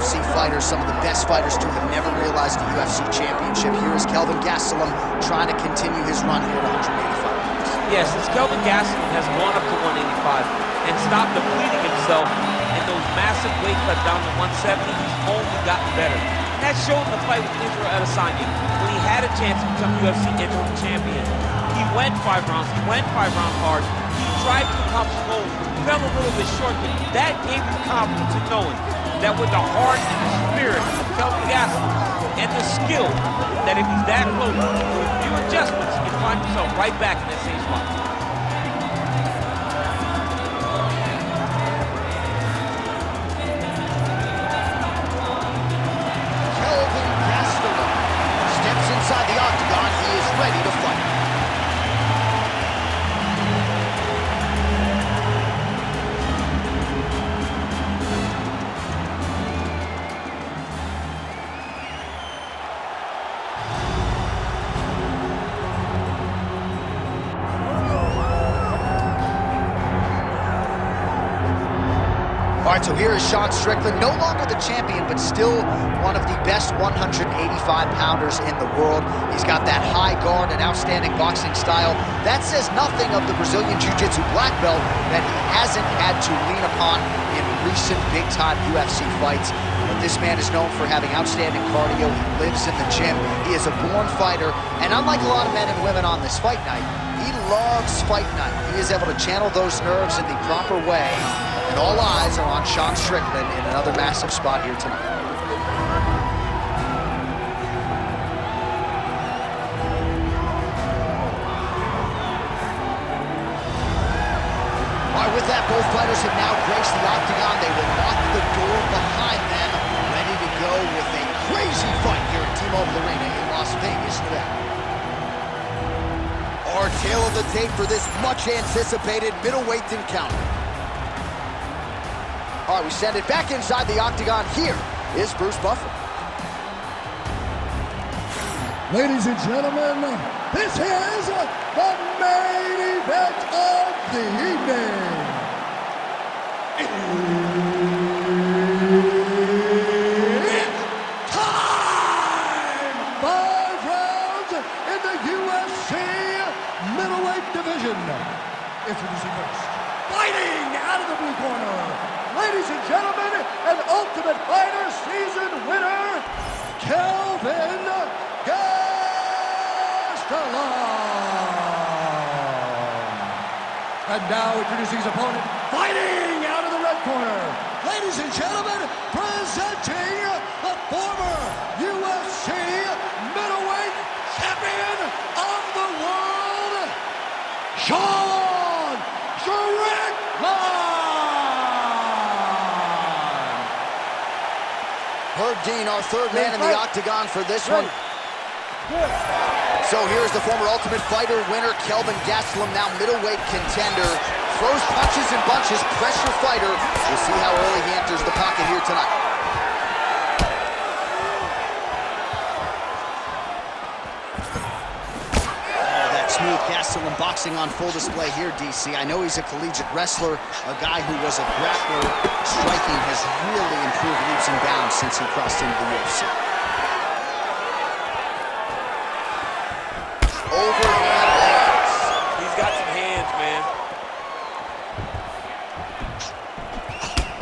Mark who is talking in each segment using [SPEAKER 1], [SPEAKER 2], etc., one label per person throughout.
[SPEAKER 1] UFC fighters, some of the best fighters too, have never realized the UFC championship. Here is Kelvin Gastelum trying to continue his run here at 185 pounds.
[SPEAKER 2] Yes, since Kelvin Gastelum has gone up to 185 and stopped depleting himself in those massive weight cuts down to 170, he's only gotten better. And that showed in the fight with Israel Adesanya when he had a chance to become UFC interim champion. He went 5 rounds, he went 5 rounds hard, he tried to accomplish goals, fell a little bit short, but that gave him confidence in knowing that with the heart and the spirit of Kelvin Gastelum and the skill, that if he's that close to a few adjustments, he can find himself right back in that same spot.
[SPEAKER 1] Kelvin Gastelum steps inside the octagon. He is ready to fight. All right, so here is Sean Strickland, no longer the champion, but still one of the best 185-pounders in the world. He's got that high guard and outstanding boxing style. That says nothing of the Brazilian Jiu-Jitsu black belt that he hasn't had to lean upon in recent big-time UFC fights. But this man is known for having outstanding cardio. He lives in the gym. He is a born fighter. And unlike a lot of men and women on this fight night, he loves fight night. He is able to channel those nerves in the proper way. And all eyes are on Sean Strickland in another massive spot here tonight. All right, with that, both fighters have now graced the octagon. They will lock the door behind them, ready to go with a crazy fight here at T-Mobile Arena in Las Vegas, Nevada. Our tale of the tape for this much-anticipated middleweight encounter. All right, we send it back inside the octagon. Here is Bruce Buffer.
[SPEAKER 3] Ladies and gentlemen, this is the main event of the evening. It's time! 5 rounds in the UFC middleweight division. Introducing first, fighting out of the blue corner, ladies and gentlemen, an Ultimate Fighter season winner, Kelvin Gastelum. And now introducing his opponent, fighting out of the red corner, ladies and gentlemen, presenting the former UFC middleweight champion of the world, Sean Strickland.
[SPEAKER 1] Herb Dean, our third man in the octagon for this one. So here's the former Ultimate Fighter winner, Kelvin Gastelum, now middleweight contender. Throws punches and bunches, pressure fighter. We'll see how early he enters the pocket here tonight. Smooth Gastelum boxing on full display here, DC. I know he's a collegiate wrestler, a guy who was a grappler. Striking has really improved leaps and bounds since he crossed into the UFC. Overhand lands.
[SPEAKER 2] He's got some hands, man.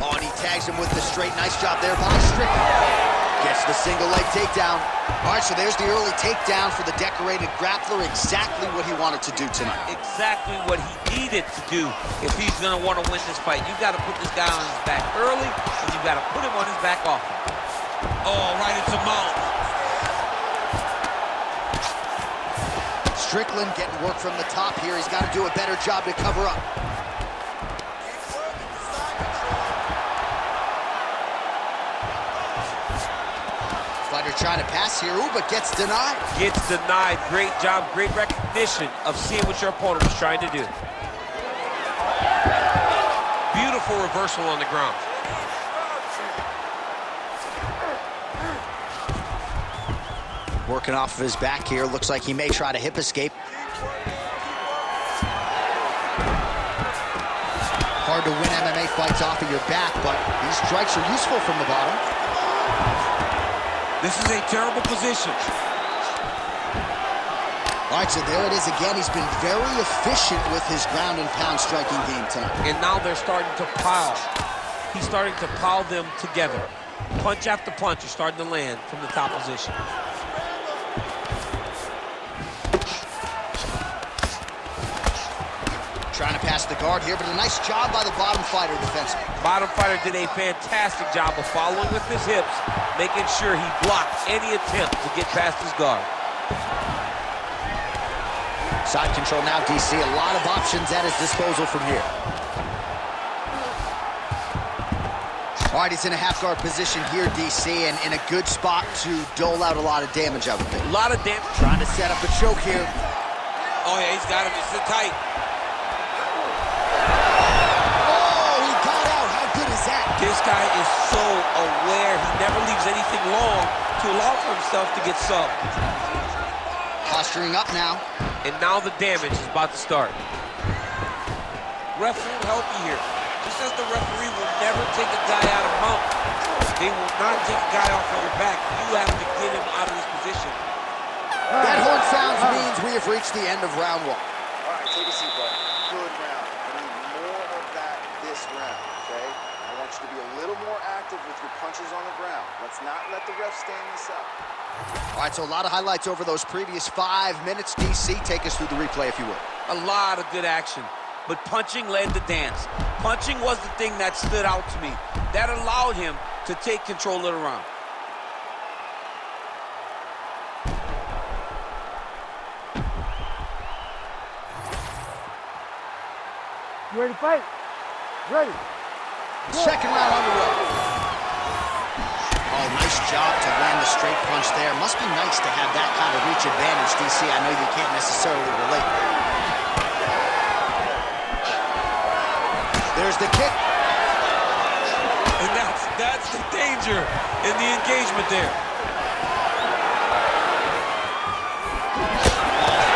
[SPEAKER 1] Oh, and he tags him with the straight. Nice job there by Strickland. Gets the single leg takedown. All right, so there's the early takedown for the decorated grappler. Exactly what he wanted to do tonight.
[SPEAKER 2] Exactly what he needed to do if he's going to want to win this fight. You got to put this guy on his back early, and you got to put him on his back often. Oh, right into mount.
[SPEAKER 1] Strickland getting work from the top here. He's got to do a better job to cover up. Fighter trying to pass here, ooh, but gets denied.
[SPEAKER 2] Gets denied. Great job, great recognition of seeing what your opponent was trying to do. Beautiful reversal on the ground.
[SPEAKER 1] Working off of his back here. Looks like he may try to hip escape. Hard to win MMA fights off of your back, but these strikes are useful from the bottom.
[SPEAKER 2] This is a terrible position.
[SPEAKER 1] All right, so there it is again. He's been very efficient with his ground and pound striking game tonight.
[SPEAKER 2] And now they're starting to pile. He's starting to pile them together. Punch after punch is starting to land from the top position.
[SPEAKER 1] Trying to pass the guard here, but a nice job by the bottom fighter defensively.
[SPEAKER 2] Bottom fighter did a fantastic job of following with his hips, making sure he blocked any attempt to get past his guard.
[SPEAKER 1] Side control now, DC. A lot of options at his disposal from here. All right, he's in a half guard position here, DC, and in a good spot to dole out a lot of damage, I would think.
[SPEAKER 2] A lot of damage.
[SPEAKER 1] Trying to set up a choke here.
[SPEAKER 2] Oh, yeah, he's got him. He's so tight.
[SPEAKER 1] Oh, he got out. How good is that?
[SPEAKER 2] This guy is so aware. He never leaves anything long to allow for himself to get subbed.
[SPEAKER 1] Posturing up now.
[SPEAKER 2] And now the damage is about to start. Ref won't help you here. Just as the referee will never take a guy out of mount, they will not take a guy off of your back. You have to get him out of this position.
[SPEAKER 1] That horn sounds means we have reached the end of round one.
[SPEAKER 4] All right, take a seat, bud. Good round. I need more of that this round, okay? I want you to be a little more active with your punches on the ground. Let's not let the ref stand this up.
[SPEAKER 1] All right, so a lot of highlights over those previous 5 minutes. DC, take us through the replay, if you will.
[SPEAKER 2] A lot of good action, but punching led the dance. Punching was the thing that stood out to me. That allowed him to take control of the round.
[SPEAKER 3] You ready to fight? Ready.
[SPEAKER 1] Second round underway. Oh, nice job to land the straight punch there. Must be nice to have that kind of reach advantage, DC. I know you can't necessarily relate. There's the kick.
[SPEAKER 2] And that's the danger in the engagement there.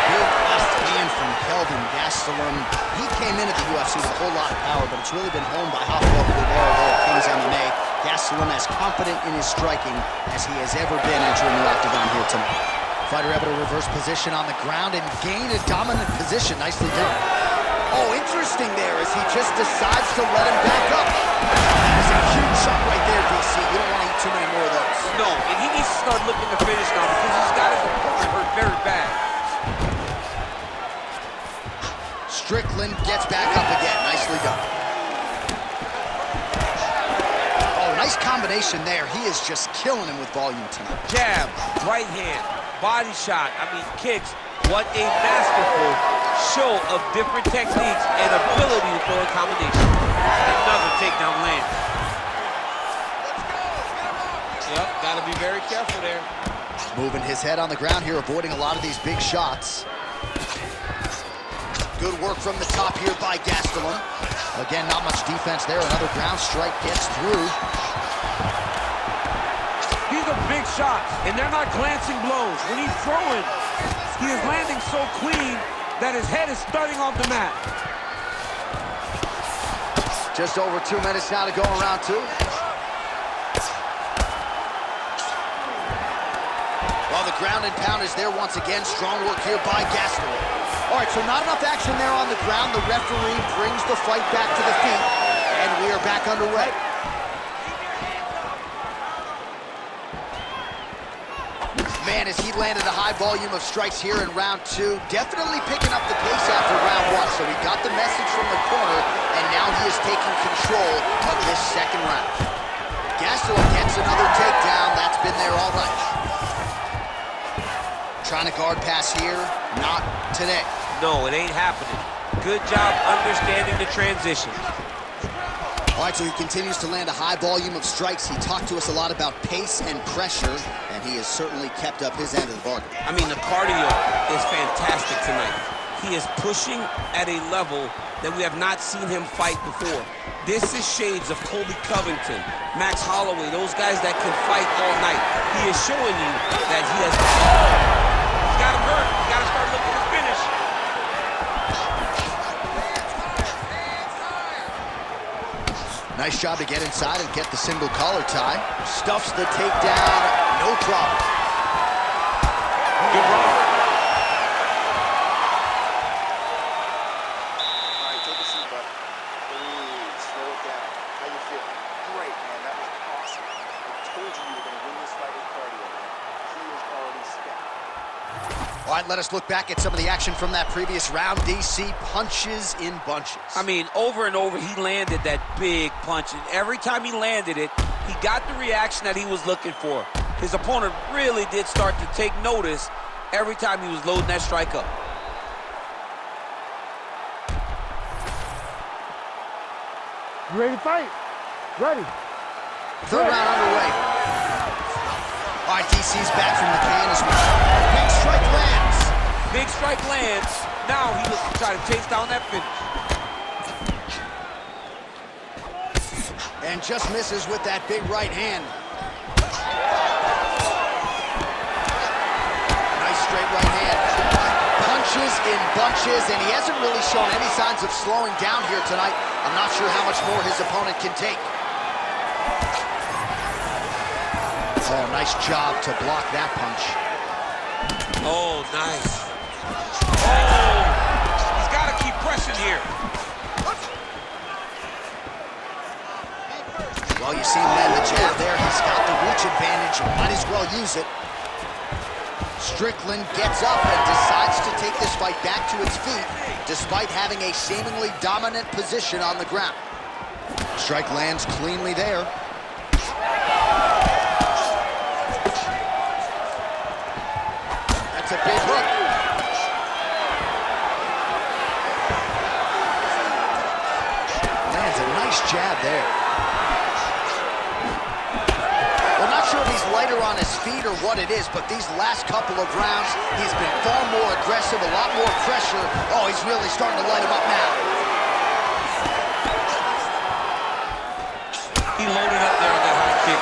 [SPEAKER 1] Big left hand from Gastelum. He came into the UFC with a whole lot of power, but it's really been honed by Rafael there at King's MMA. Gastelum as confident in his striking as he has ever been entering the octagon here tonight. Fighter able to reverse position on the ground and gain a dominant position. Nicely done. Oh, interesting there as he just decides to let him back up. That is a huge shot right there, DC. You don't want to eat too many more of those.
[SPEAKER 2] No, and he needs to start looking to finish now because he's got his opponent hurt very bad.
[SPEAKER 1] Strickland gets back up again. Nicely done. Oh, nice combination there. He is just killing him with volume tonight.
[SPEAKER 2] Jab, right hand, body shot, kicks. What a masterful show of different techniques and ability to throw a combination. Another takedown lands. Yep, gotta be very careful there.
[SPEAKER 1] Moving his head on the ground here, avoiding a lot of these big shots. Good work from the top here by Gastelum. Again, not much defense there. Another ground strike gets through.
[SPEAKER 2] These are big shots, and they're not glancing blows. When he's throwing, he is landing so clean that his head is starting off the mat.
[SPEAKER 1] Just over 2 minutes now to go in round two. Well, the ground and pound is there once again. Strong work here by Gastelum. All right, so not enough action there on the ground. The referee brings the fight back to the feet, and we are back underway. Man, as he landed a high volume of strikes here in round two, definitely picking up the pace after round one. So we got the message from the corner, and now he is taking control of this second round. Gastelum gets another takedown. That's been there all night. Trying to guard pass here, not today.
[SPEAKER 2] No, it ain't happening. Good job understanding the transition.
[SPEAKER 1] All right, so he continues to land a high volume of strikes. He talked to us a lot about pace and pressure, and he has certainly kept up his end of the bargain.
[SPEAKER 2] The cardio is fantastic tonight. He is pushing at a level that we have not seen him fight before. This is shades of Colby Covington, Max Holloway, those guys that can fight all night. He is showing you that he has... He's got him hurt. He's got to start looking to finish.
[SPEAKER 1] Nice job to get inside and get the single collar tie. Stuffs the takedown no problem.
[SPEAKER 2] Good run.
[SPEAKER 4] All right, take a seat, bud. Breathe, slow it down. How you feel? Great, man, that was awesome. I told you were gonna win this fight with cardio, man. He is already spent.
[SPEAKER 1] All right, let us look back at some of the action from that previous round. DC punches in bunches.
[SPEAKER 2] I mean, over and over, he landed that big punch, and every time he landed it, he got the reaction that he was looking for. His opponent really did start to take notice every time he was loading that strike up.
[SPEAKER 3] You ready to fight? Ready.
[SPEAKER 1] Third round underway. All right, DC's back from the can as well. Big strike lands.
[SPEAKER 2] Big strike lands. Now he looks to try to chase down that finish.
[SPEAKER 1] And just misses with that big right hand. Nice straight right hand. Punches in bunches, and he hasn't really shown any signs of slowing down here tonight. I'm not sure how much more his opponent can take. Oh, nice job to block that punch.
[SPEAKER 2] Oh, nice. Oh, he's got to keep pressing here.
[SPEAKER 1] Well, you see him land the jab there. He's got the reach advantage. Might as well use it. Strickland gets up and decides to take this fight back to its feet, despite having a seemingly dominant position on the ground. Strike lands cleanly there. That's a big hook. Lands a nice jab there. Well, not sure if he's lighter on his feet or what it is, but these last couple of rounds, he's been far more aggressive, a lot more pressure. Oh, he's really starting to light him up now.
[SPEAKER 2] He loaded up there on that high kick.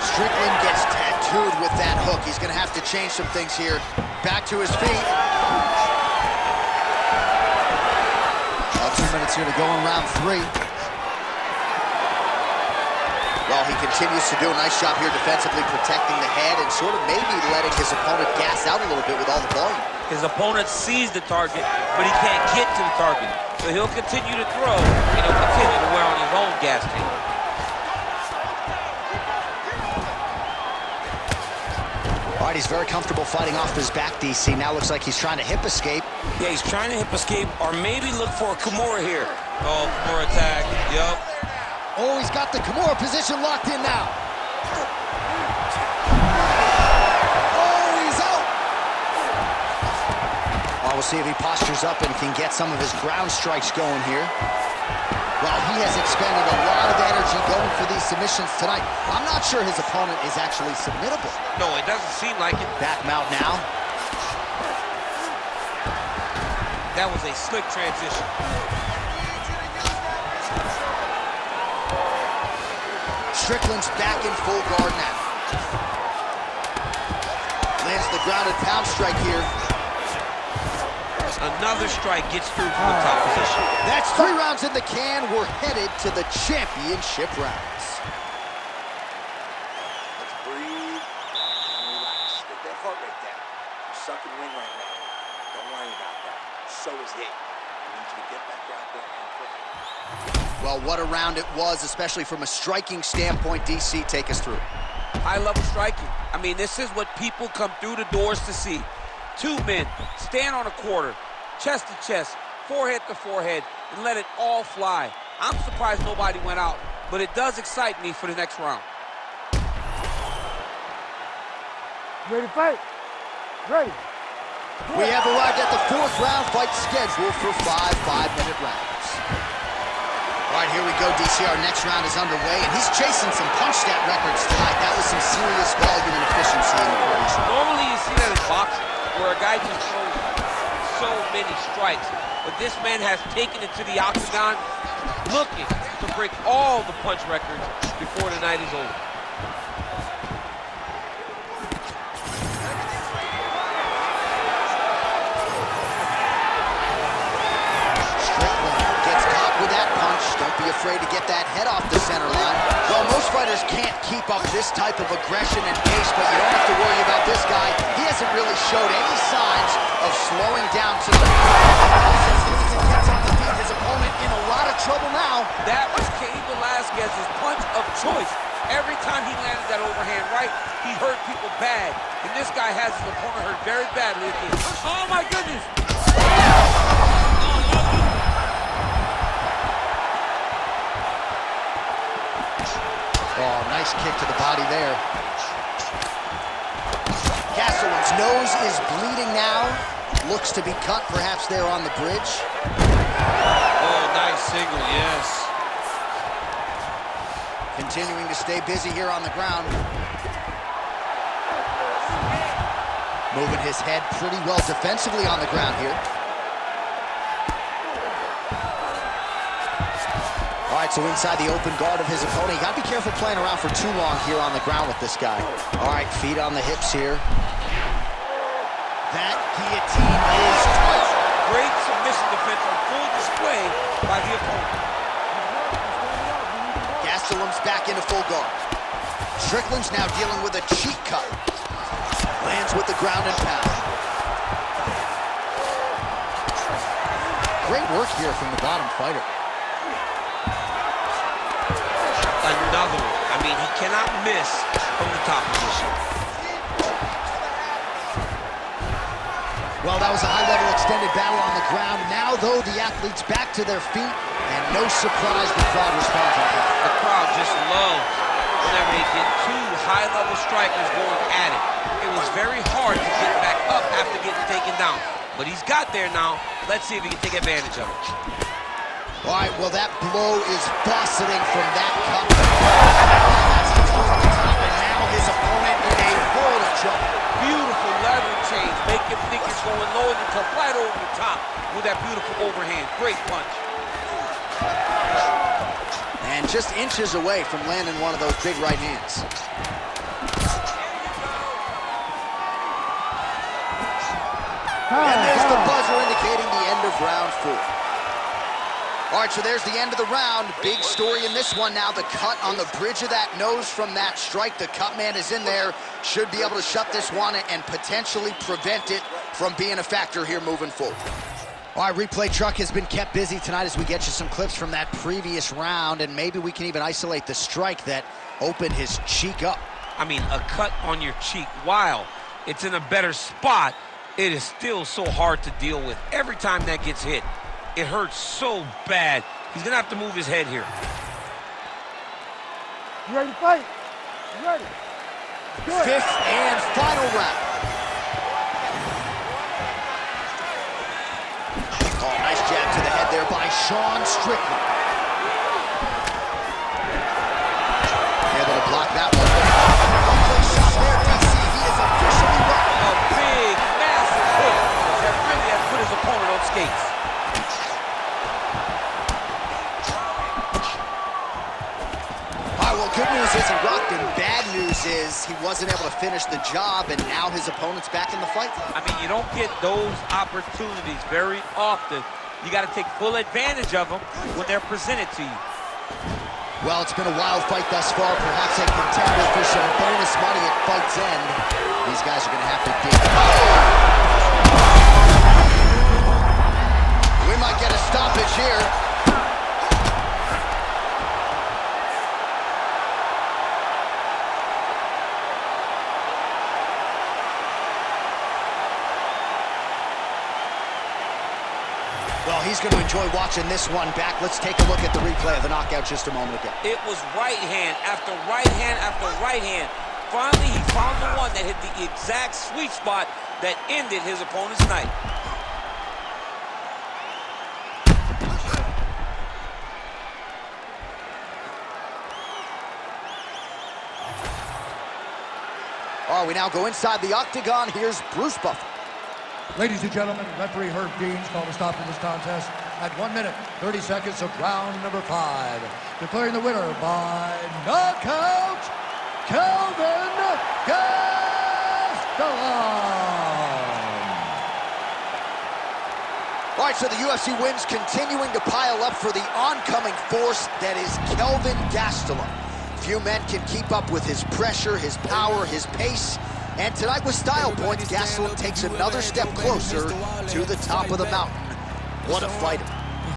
[SPEAKER 1] Strickland gets tattooed with that hook. He's going to have to change some things here. Back to his feet. 2 minutes here to go in round 3. Well, he continues to do a nice job here defensively, protecting the head and sort of maybe letting his opponent gas out a little bit with all the volume.
[SPEAKER 2] His opponent sees the target, but he can't get to the target. So he'll continue to throw, and he'll continue to wear on his own gas tank.
[SPEAKER 1] All right, he's very comfortable fighting off his back, DC. Now looks like he's trying to hip escape.
[SPEAKER 2] Yeah, he's trying to hip escape or maybe look for a Kimura here. Oh, Kimura attack. Yup.
[SPEAKER 1] Oh, he's got the Kimura position locked in now. Oh, he's out. Well, we'll see if he postures up and can get some of his ground strikes going here. Well, he has expended a lot of energy going for these submissions tonight. I'm not sure his opponent is actually submittable.
[SPEAKER 2] No, it doesn't seem like it.
[SPEAKER 1] Back mount now.
[SPEAKER 2] That was a slick transition.
[SPEAKER 1] Strickland's back in full guard now. Lands the grounded pound strike here.
[SPEAKER 2] Another strike gets through from the top position.
[SPEAKER 1] That's 3 rounds in the can. We're headed to the championship rounds.
[SPEAKER 4] Let's breathe and relax. Get that heart rate down. You're sucking wind right now. Don't worry about that. So is he. I need you to get back out there and play.
[SPEAKER 1] Well, what a round it was, especially from a striking standpoint. DC, take us through.
[SPEAKER 2] High-level striking. I mean, this is what people come through the doors to see. 2 men stand on a quarter, chest to chest, forehead to forehead, and let it all fly. I'm surprised nobody went out, but it does excite me for the next round.
[SPEAKER 3] Ready to fight? Ready.
[SPEAKER 1] We have arrived at the 4th round fight scheduled for 5 5-minute rounds. All right, here we go, DC. Our next round is underway, and he's chasing some punch stat records tonight. That was some serious volume and efficiency in the creation.
[SPEAKER 2] Normally you see that in boxing, where a guy just throws so many strikes. But this man has taken it to the octagon, looking to break all the punch records before the night is over.
[SPEAKER 1] Strickland gets caught with that punch. afraid to get that head off the center line. Well, most fighters can't keep up this type of aggression and pace, but you don't have to worry about this guy. He hasn't really showed any signs of slowing down tonight. Gets on the feet. His opponent in a lot of trouble now.
[SPEAKER 2] That was Cain Velasquez's punch of choice. Every time he landed that overhand right, he hurt people bad. And this guy has his opponent hurt very badly again. Oh my goodness!
[SPEAKER 1] Oh, nice kick to the body there. Gastelum's nose is bleeding now. Looks to be cut, perhaps there on the bridge.
[SPEAKER 2] Oh, nice single, yes.
[SPEAKER 1] Continuing to stay busy here on the ground. Moving his head pretty well defensively on the ground here. All right, so inside the open guard of his opponent. You gotta be careful playing around for too long here on the ground with this guy. All right, feet on the hips here. That guillotine is tight.
[SPEAKER 2] Great submission defense on full display by the opponent.
[SPEAKER 1] Gastelum's back into full guard. Strickland's now dealing with a cheek cut. Lands with the ground and pound. Great work here from the bottom fighter.
[SPEAKER 2] Another one. I mean, he cannot miss from the top position.
[SPEAKER 1] Well, that was a high-level extended battle on the ground. Now, though, the athletes back to their feet, and no surprise the crowd responds on that.
[SPEAKER 2] The crowd just loves whenever they get two high-level strikers going at it. It was very hard to get back up after getting taken down. But he's got there now. Let's see if he can take advantage of it.
[SPEAKER 1] All right, well, that blow is buffeting from that cup. And now his opponent in a world of trouble.
[SPEAKER 2] Beautiful lever change. Make him think it's going low and come right over the top with that beautiful overhand. Great punch.
[SPEAKER 1] And just inches away from landing one of those big right hands. And there's the buzzer indicating the end of round 4. All right, so there's the end of the round. Big story in this one now. The cut on the bridge of that nose from that strike. The cut man is in there. Should be able to shut this one and potentially prevent it from being a factor here moving forward. All right, replay truck has been kept busy tonight as we get you some clips from that previous round, and maybe we can even isolate the strike that opened his cheek up.
[SPEAKER 2] I mean, a cut on your cheek, while it's in a better spot, it is still so hard to deal with. Every time that gets hit, it hurts so bad. He's gonna have to move his head here.
[SPEAKER 3] You ready to fight? You ready? Good.
[SPEAKER 1] Fifth and final round. Oh, nice jab to the head there by Sean Strickland. Able to block that one. Shot there, DC. He is officially won.
[SPEAKER 2] A big, massive hit that really has put his opponent on skates.
[SPEAKER 1] Well, good news is he rocked him. Bad news is he wasn't able to finish the job, and now his opponent's back in the fight.
[SPEAKER 2] I mean, you don't get those opportunities very often. You got to take full advantage of them when they're presented to you.
[SPEAKER 1] Well, it's been a wild fight thus far. Perhaps a contender for some bonus money at fight's end. These guys are going to have to dig. We might get a stoppage here. Well, he's going to enjoy watching this one back. Let's take a look at the replay of the knockout just a moment ago.
[SPEAKER 2] It was right hand after right hand after right hand. Finally, he found the one that hit the exact sweet spot that ended his opponent's night.
[SPEAKER 1] All right, we now go inside the octagon. Here's Bruce Buffer.
[SPEAKER 3] Ladies and gentlemen, referee Herb Dean's called a stop to this contest at 1 minute, 30 seconds of round number 5. Declaring the winner by knockout, Kelvin Gastelum.
[SPEAKER 1] All right, so the UFC wins continuing to pile up for the oncoming force that is Kelvin Gastelum. Few men can keep up with his pressure, his power, his pace. And tonight with style points, Gastelum takes another step closer to the top of the mountain. What a fighter.